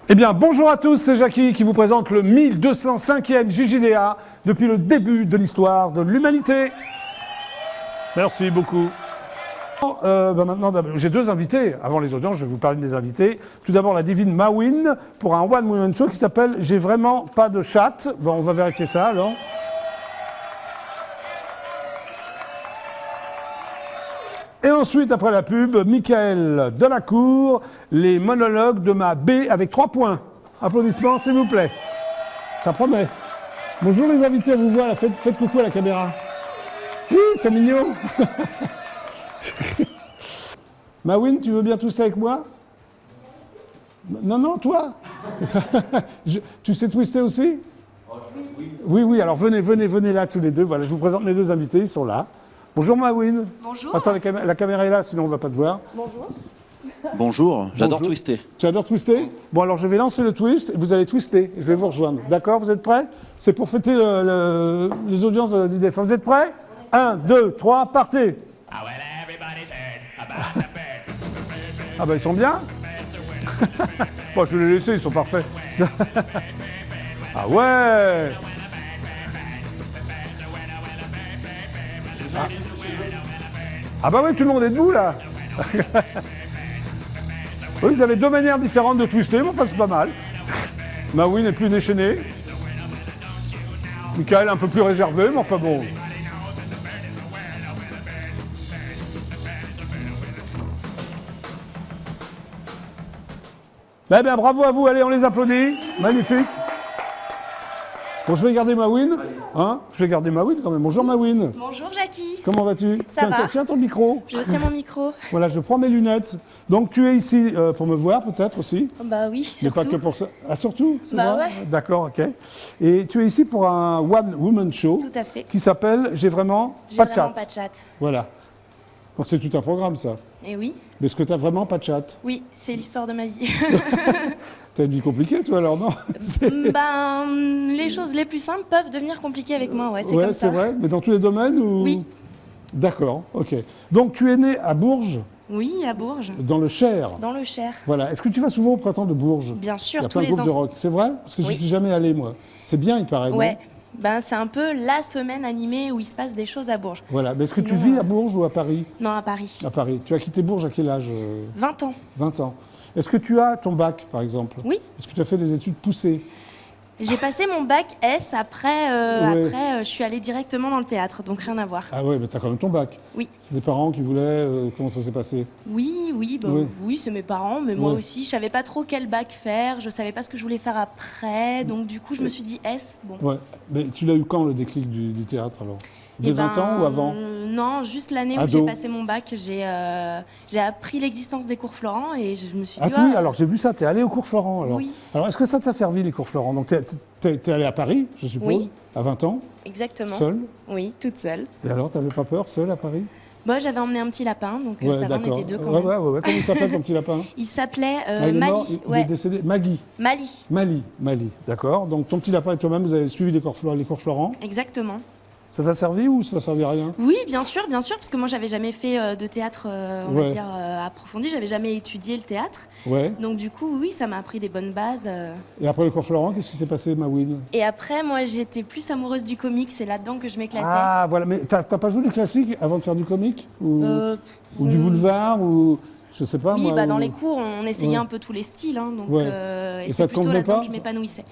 Eh bien, bonjour à tous, c'est Jackie qui vous présente le 1205e JJDA depuis le début de l'histoire de l'humanité. Merci beaucoup. Maintenant, j'ai deux invités. Avant les audiences, je vais vous parler des invités. Tout d'abord, la divine Mawin pour un One Woman Show qui s'appelle « J'ai vraiment pas de chatte ». Bon, on va vérifier ça alors. Et ensuite, après la pub, Michael Delacour, les monologues de ma B avec 3 points. Applaudissements, s'il vous plaît. Ça promet. Bonjour les invités, à vous voir, faites coucou à la caméra. Oui, c'est mignon. Mawin, tu veux bien twister avec moi? Non, non, toi. Tu sais twister aussi? Oui, alors venez là tous les deux. Voilà, je vous présente mes deux invités, ils sont là. Bonjour Mawin. Bonjour. Attends, la caméra est là, sinon on ne va pas te voir. Bonjour. Bonjour, j'adore twister. Tu adores twister? Bon, alors je vais lancer le twist et vous allez twister. Je vais vous rejoindre. D'accord? Vous êtes prêts? C'est pour fêter les audiences de l'IDF. Vous êtes prêts? 1, 2, 3, partez! Ah bah ils sont bien? Bon, je vais les laisser, ils sont parfaits. Ah ouais! Ah bah oui, tout le monde est debout là. Oui, vous avez deux manières différentes de twister, mais enfin c'est pas mal. Mawin est plus déchaîné. Michael un peu plus réservé, mais enfin bon. Eh bien, bravo à vous, allez, on les applaudit. Magnifique. Bon, je vais garder Mawin. Hein? Je vais garder Mawin quand même. Bonjour Mawin. Bonjour Jackie. Comment vas-tu? Ça va. Tiens ton micro. Je tiens mon micro. Voilà, je prends mes lunettes. Donc tu es ici pour me voir peut-être aussi? Bah oui, Mais surtout. pas que pour ça. Ah, surtout? C'est Bah vrai? ouais. D'accord, ok. Et tu es ici pour un One Woman Show. Tout à fait. Qui s'appelle J'ai vraiment J'ai pas de vraiment chat. pas de chat. Voilà. Donc c'est tout un programme ça. Et oui. Mais est-ce que tu n'as vraiment pas de chat? Oui, c'est l'histoire de ma vie. T'as une vie compliquée toi alors, non? Les choses les plus simples peuvent devenir compliquées avec moi, ouais, c'est comme ça. C'est vrai, mais dans tous les domaines ou... Oui. D'accord, ok. Donc tu es né à Bourges, Oui, à Bourges, dans le Cher. dans le Cher. Voilà. Est-ce que tu vas souvent au printemps de Bourges? Bien Il y sûr, a tous plein de les groupes de ans. rock. C'est vrai? Parce que je Oui. ne suis jamais allé moi. C'est bien, il paraît. Ouais. Non C'est un peu la semaine animée où il se passe des choses à Bourges. Voilà. Mais est-ce que tu Sinon, vis à Bourges ou à Paris? Non, à Paris. À Paris. Tu as quitté Bourges à quel âge? 20 ans. 20 ans. Est-ce que tu as ton bac, par exemple? Oui. Est-ce que tu as fait des études poussées? J'ai passé mon bac S, après, Ouais. je suis allée directement dans le théâtre, donc rien à voir. Ah ouais, mais tu as quand même ton bac. Oui. C'est tes parents qui voulaient... comment ça s'est passé? Oui, Oui. oui, c'est mes parents, mais moi Ouais. aussi, je savais pas trop quel bac faire, je savais pas ce que je voulais faire après, donc du coup, je me suis dit S, bon. Ouais. Mais tu l'as eu quand, le déclic du théâtre, alors? Dès Eh 20 ans ou avant? Non, juste l'année où Ado. j'ai passé mon bac, j'ai appris l'existence des cours Florent et je me suis dit... Ah oui, alors j'ai vu ça, tu es allé au cours Florent alors. Oui. Alors est-ce que ça t'a servi les cours Florent? Donc tu es allé à Paris, je suppose, Oui. à 20 ans, Exactement. seul. Oui, toute seule. Et alors, t'avais pas peur, seul à Paris? Moi, j'avais emmené un petit lapin, donc ça va, on était deux quand ouais, même. ouais. Comment il s'appelle ton petit lapin? Il s'appelait Ah, il est mort, Mali. il est décédé. Maggie. Mali, Mali, d'accord. Donc ton petit lapin et toi-même, vous avez suivi les cours Florent. exactement. Ça t'a servi ou ça t'a servi à rien? Oui, bien sûr, parce que moi j'avais jamais fait de théâtre, on va Ouais. dire, approfondi, j'avais jamais étudié le théâtre. Ouais. Donc du coup, oui, ça m'a appris des bonnes bases. Et après le cours Florent, qu'est-ce qui s'est passé, Mawin? Et après, moi j'étais plus amoureuse du comique, c'est là-dedans que je m'éclatais. Ah, voilà. Mais t'as pas joué du classique avant de faire du comique? Ou du mm. boulevard? Ou je sais pas, Oui, moi. dans ou- les cours, on essayait Ouais. un peu tous les styles, hein, donc, Ouais. et Et ça c'est te plutôt convenait là-dedans pas que je m'épanouissais.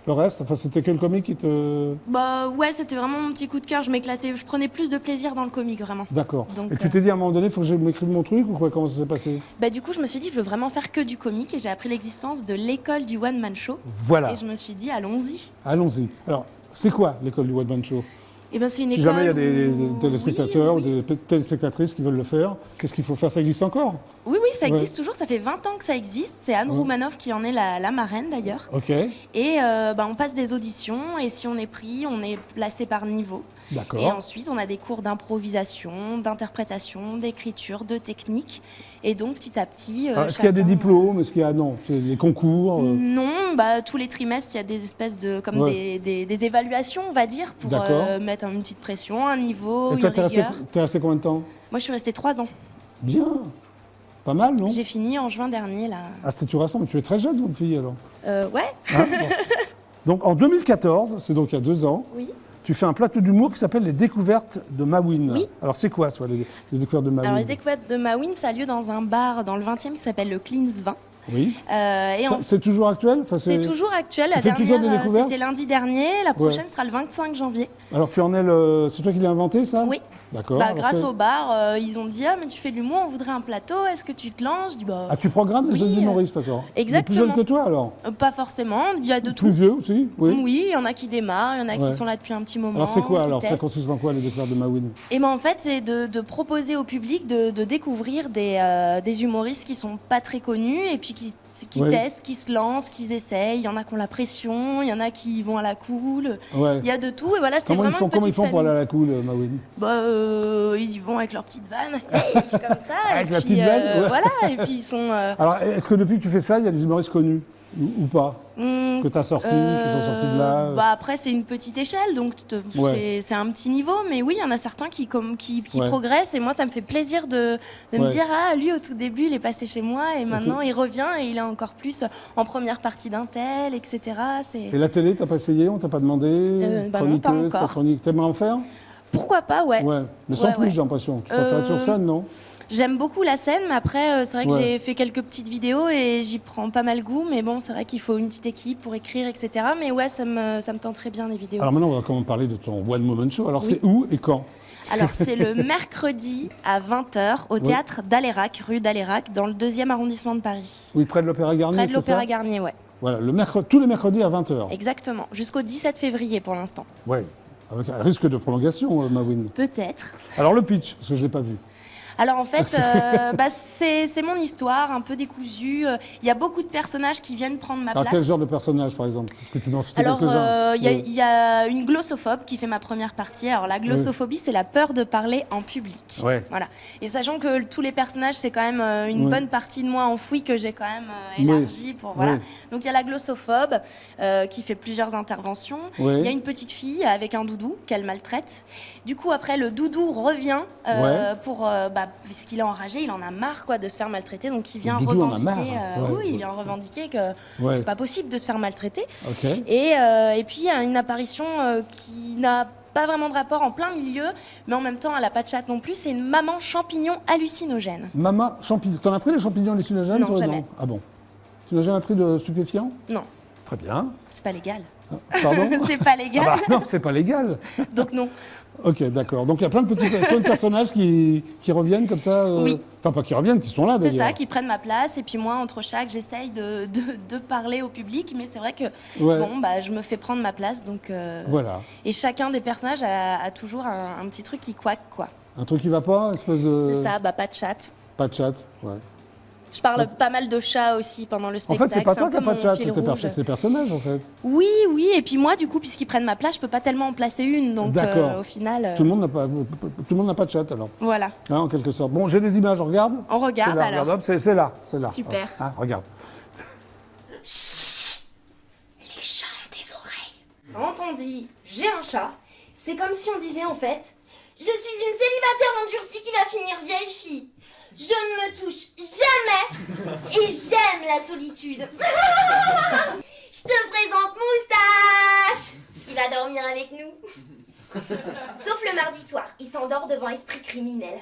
Le reste, enfin, c'était quel comique qui te... Bah ouais, c'était vraiment mon petit coup de cœur, je m'éclatais, je prenais plus de plaisir dans le comique, vraiment. D'accord. Donc, Et tu t'es dit à un moment donné, il faut que je m'écrive mon truc ou quoi? Comment ça s'est passé? Bah du coup, je me suis dit, je veux vraiment faire que du comique et j'ai appris l'existence de l'école du one man show. Voilà. Et je me suis dit, allons-y. Allons-y. Alors, c'est quoi l'école du One Man Show? Eh ben, c'est une Si école jamais il y a des où- téléspectateurs oui, oui, ou des téléspectatrices qui veulent le faire, qu'est-ce qu'il faut faire? Ça existe encore? oui, ça existe toujours, ça fait 20 ans que ça existe. C'est Anne Roumanoff qui en est la marraine d'ailleurs. Ok, Et on passe des auditions et si on est pris, on est placé par niveau. Et d'accord. ensuite, on a des cours d'improvisation, d'interprétation, d'écriture, de technique. Et donc, petit à petit, Alors, est-ce qu'il y a des chacun- diplômes? Est-ce qu'il y a... Non, c'est des concours Non, tous les trimestres, il y a des espèces de comme Ouais. des évaluations, on va dire, pour D'accord. mettre une petite pression, un niveau, Et une toi, t'es rigueur. resté combien de temps? Moi, je suis restée 3 ans. Bien. Pas mal, non? J'ai fini en juin dernier, là. Ah, c'est tout récent, mais tu es très jeune, comme fille, alors. Ouais, Hein, bon. Donc, en 2014, c'est donc il y a 2 ans, oui. tu fais un plateau d'humour qui s'appelle Les Découvertes de Mawin. Oui. Alors, c'est quoi, ça, les Découvertes de Mawin? Alors, les découvertes de Mawin, ça a lieu dans un bar dans le 20e qui s'appelle le Cleans 20. Oui. Et C'est toujours actuel? Enfin, c'est toujours actuel. La Tu fais toujours dernière, des découvertes c'était lundi dernier. La prochaine sera le 25 janvier. Alors, tu en es le... C'est toi qui l'as inventé, ça? Oui. D'accord. Alors, Grâce c'est- au bar, ils ont dit « Ah, mais tu fais de l'humour, on voudrait un plateau, est-ce que tu te lances ?» Je dis « Bah, Ah, tu programmes les Oui, jeunes humoristes, d'accord? exactement. Des plus jeunes que toi, alors? pas forcément, il y a de tout. Plus vieux aussi? Oui. Oui, il y en a qui démarrent, il y en a Ouais. qui sont là depuis un petit moment. Alors, c'est quoi, qui alors? Ça testent. consiste en quoi, les Découvertes de Mawin? Et ben en fait, c'est de proposer au public de découvrir des humoristes qui sont pas très connus et puis qui Ouais. testent, qui se lancent, qui essayent. Il y en a qui ont la pression, il y en a qui voilà, à la cool. Ouais. Il y a de tout et voilà, c'est Comment vraiment une comment ils petite font pour aller à famille. la cool, Mawin? Ils y vont avec leur petite vanne, hey, comme ça. Avec et la puis, petite vanne, ouais. Voilà, et puis ils sont. Alors, est-ce que depuis que tu fais ça, il y a des humoristes connus? Ou pas? Que tu as sortis, qui sont sortis de là? Après, c'est une petite échelle, donc Ouais. c'est un petit niveau. Mais oui, il y en a certains qui Ouais. progressent. Et moi, ça me fait plaisir de me Ouais. dire ah, lui, au tout début, il est passé chez moi. Et maintenant, il revient et il est encore plus en première partie d'un tel, etc. Et la télé, t'as pas essayé? On t'a pas demandé? Non, pas Chroniqueuse, encore. chronique. T'aimerais en faire? Pourquoi pas, ouais. Ouais. Mais sans Ouais, plus, ouais. j'ai l'impression. Tu préfères être sur scène, non? J'aime beaucoup la scène, mais après, c'est vrai que Ouais. j'ai fait quelques petites vidéos et j'y prends pas mal goût. Mais bon, c'est vrai qu'il faut une petite équipe pour écrire, etc. Mais ouais, ça me tenterait bien les vidéos. Alors maintenant, on va quand même parler de ton One Moment Show. Alors, Oui. c'est où et quand? Alors, c'est le mercredi à 20h au théâtre d'Alérac, rue d'Alérac, dans le 2e arrondissement de Paris. Oui, près de l'Opéra Garnier, Près de c'est ça? l'Opéra Garnier, ouais. Voilà, tous les mercredis à 20h. Exactement. Jusqu'au 17 février pour l'instant. Ouais. Avec un risque de prolongation, Mawin. Peut-être. Alors, le pitch, parce que je ne l'ai pas vu. Alors en fait, c'est mon histoire, un peu décousue. Il y a beaucoup de personnages qui viennent prendre ma Alors, place. quel genre de personnage, par exemple? Est-ce que tu m'en cites Alors, quelques-uns? il y a une glossophobe qui fait ma première partie. Alors, la glossophobie, c'est la peur de parler en public. Ouais. Voilà. Et sachant que tous les personnages, c'est quand même une Oui. bonne partie de moi enfouie que j'ai quand même élargie pour voilà. Oui. Donc, il y a la glossophobe qui fait plusieurs interventions. Oui. Il y a une petite fille avec un doudou qu'elle maltraite. Du coup, après, le doudou revient puisqu'il est enragé, il en a marre quoi de se faire maltraiter, donc il vient Le doudou en a revendiquer. marre. Ouais. Oui, il vient revendiquer que Ouais. c'est pas possible de se faire maltraiter. Ok. Et puis il y a une apparition qui n'a pas vraiment de rapport en plein milieu, mais en même temps elle n'a pas de chat non plus, c'est une maman champignon hallucinogène. Maman, champignon. T'en as pris les champignons hallucinogènes, Non, toi? jamais. Ah bon? Tu n'as jamais pris de stupéfiants? Non, Très bien. c'est pas légal. Pardon? C'est pas légal, Ah bah, non, c'est pas légal. donc non. Ok, d'accord. Donc il y a plein de personnages qui reviennent comme ça. Oui. Enfin, pas qui reviennent, qui sont là C'est d'ailleurs. ça, qui prennent ma place, et puis moi, entre chaque, j'essaye de parler au public, mais c'est vrai que Ouais. je me fais prendre ma place, donc... Voilà. Et chacun des personnages a toujours un petit truc qui couac, quoi. Un truc qui va pas, espèce de. C'est ça, pas de chat. Pas de chat. Ouais. Je parle pas mal de chats aussi pendant le En spectacle. fait, c'est pas un toi qui peu n'as pas de mon chat, fil rouge. c'est les personnages en fait. Oui, et puis moi, du coup, puisqu'ils prennent ma place, je peux pas tellement en placer une, donc D'accord. au final, Tout le monde n'a pas de chat alors. voilà. Hein, en quelque sorte. Bon, j'ai des images, on regarde. On regarde C'est là, alors. regarde, hop, c'est là, c'est là. Super. Hein, regarde. Les chats ont des oreilles. Quand on dit j'ai un chat, c'est comme si on disait en fait je suis une célibataire endurcie qui va finir vieille fille. Je ne me touche jamais et j'aime la solitude. Je te présente Moustache. Il va dormir avec nous. Sauf le mardi soir, il s'endort devant Esprit criminel.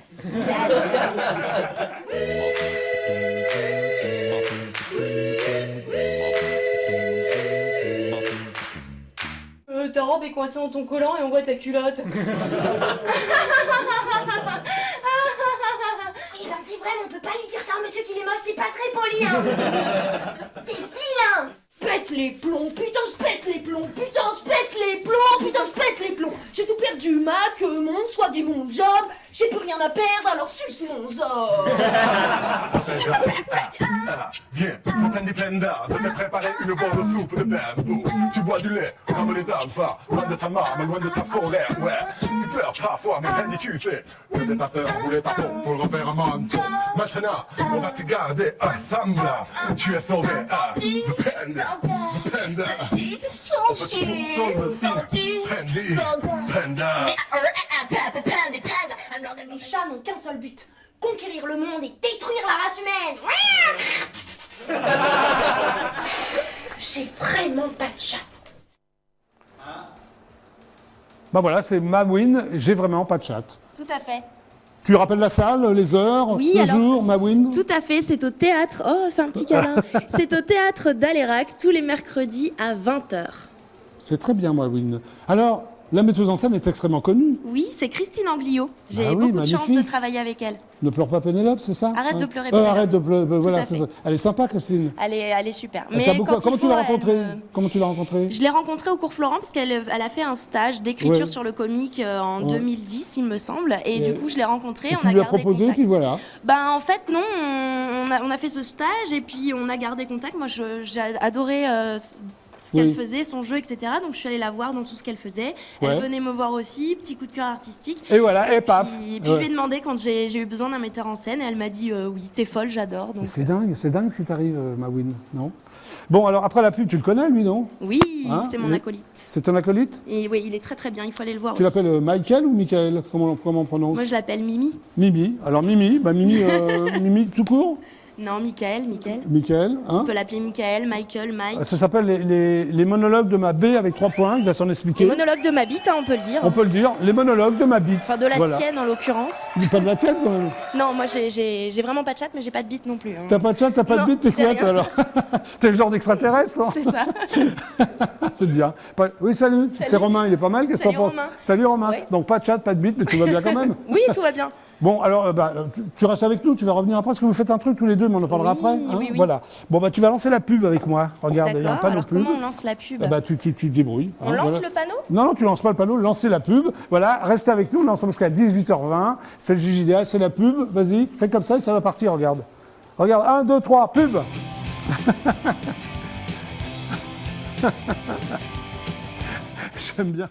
Ta robe est coincée dans ton collant et on voit ta culotte. Eh ben c'est vrai, mais on peut pas lui dire ça à un monsieur qu'il est moche, c'est pas très poli, hein. T'es vilain. Pète les plombs, putain je pète les plombs, putain je pète les plombs, putain je pète les plombs. J'ai tout perdu, rien à perdre, alors suce mon zoo. Viens, indépendant, je t'ai préparé une bonne soupe de bambou. Tu bois du lait comme les enfants, loin de ta maman, loin de ta forêt, ouais. Tu pleures parfois, mais rien tu sais. Que les tateurs voulaient ta peau pour refaire un manteau. Maintenant, on va te garder ensemble. Tu es sauvé, ah, the panda, the panda. On peut toujours le signe, panda. Les chats n'ont qu'un seul but, conquérir le monde et détruire la race humaine. J'ai vraiment pas de chatte. Bah voilà, c'est Mawin, j'ai vraiment pas de chat. Tout à fait. Tu rappelles la salle, les heures, Oui, le alors, jour, Mawin? tout à fait, c'est au théâtre. Oh, fais un petit câlin. C'est au théâtre d'Alérac tous les mercredis à 20h. C'est très bien, Mawin. Alors, la metteuse en scène est extrêmement connue. Oui, c'est Christine Anglio. J'ai Ah oui, beaucoup de chance magnifique. de travailler avec elle. Ne pleure pas Pénélope, c'est ça? Arrête Hein de pleurer, Pénélope. Arrête de pleurer, voilà, à c'est fait. ça. Elle est sympa, Christine. Elle est super. Elle Mais t'a beaucoup- quand Comment il tu l'as faut, rencontrée? elle me- Comment tu l'as rencontrée? Je l'ai rencontrée au cours Florent parce qu'elle a fait un stage d'écriture Ouais. sur le comique en Ouais. 2010, il me semble. Et Ouais. du coup, je l'ai rencontrée, Et on tu a lui as gardé proposé, contact. puis voilà. Ben, en fait, non, on a fait ce stage et puis on a gardé contact. Moi, j'ai adoré ce qu'elle Oui. faisait, son jeu, etc. Donc, je suis allée la voir dans tout ce qu'elle faisait. Ouais. Elle venait me voir aussi, petit coup de cœur artistique. Et voilà, et paf. Puis je Ouais. lui ai demandé quand j'ai eu besoin d'un metteur en scène et elle m'a dit oui, t'es folle, j'adore. Mais Donc, c'est dingue ce qui t'arrive, Mawin, non? Bon, alors après la pub, tu le connais, lui, non? oui, Hein, c'est mon et- acolyte. C'est ton acolyte? Et oui, il est très très bien, il faut aller le voir Tu aussi. l'appelles Michael ou Michael? Comment on prononce? Moi, je l'appelle Mimi. Mimi. Alors Mimi, Mimi tout court? Non, Michael. Michael, hein? On peut l'appeler Michael, Michael, Mike. Ça s'appelle les monologues de ma baie avec 3 points, il va s'en Les expliquer. monologues de ma bite, hein, on peut le dire. On peut le dire, les monologues de ma bite. Enfin, de la Voilà. sienne en l'occurrence. Mais pas de la tienne quand même. Non, moi j'ai vraiment pas de chat, mais j'ai pas de bite non plus. hein. T'as pas de chat, t'as pas de Non, bite, t'es j'ai quoi toi rien. alors? T'es le genre d'extraterrestre, non? C'est ça. C'est bien. Oui, salut. C'est Romain, il est pas mal, qu'est-ce que t'en Salut, penses? Romain. Salut Romain. Ouais. Donc pas de chat, pas de bite, mais tout va bien quand même. Oui, tout va bien. Bon, alors, tu restes avec nous, tu vas revenir après, parce que vous faites un truc tous les deux, mais on en parlera Oui, après. hein, oui, oui. Voilà. Bon, tu vas lancer la pub avec moi. Regarde, il y a un D'accord, panneau alors pub. comment on lance la pub Tu te débrouilles. On lance le panneau? Non, tu lances pas le panneau, lancez la pub. Voilà, restez avec nous, on est ensemble jusqu'à 18h20. C'est le JJDA, c'est la pub. Vas-y, fais comme ça et ça va partir, regarde. Regarde, 1, 2, 3, pub. J'aime bien.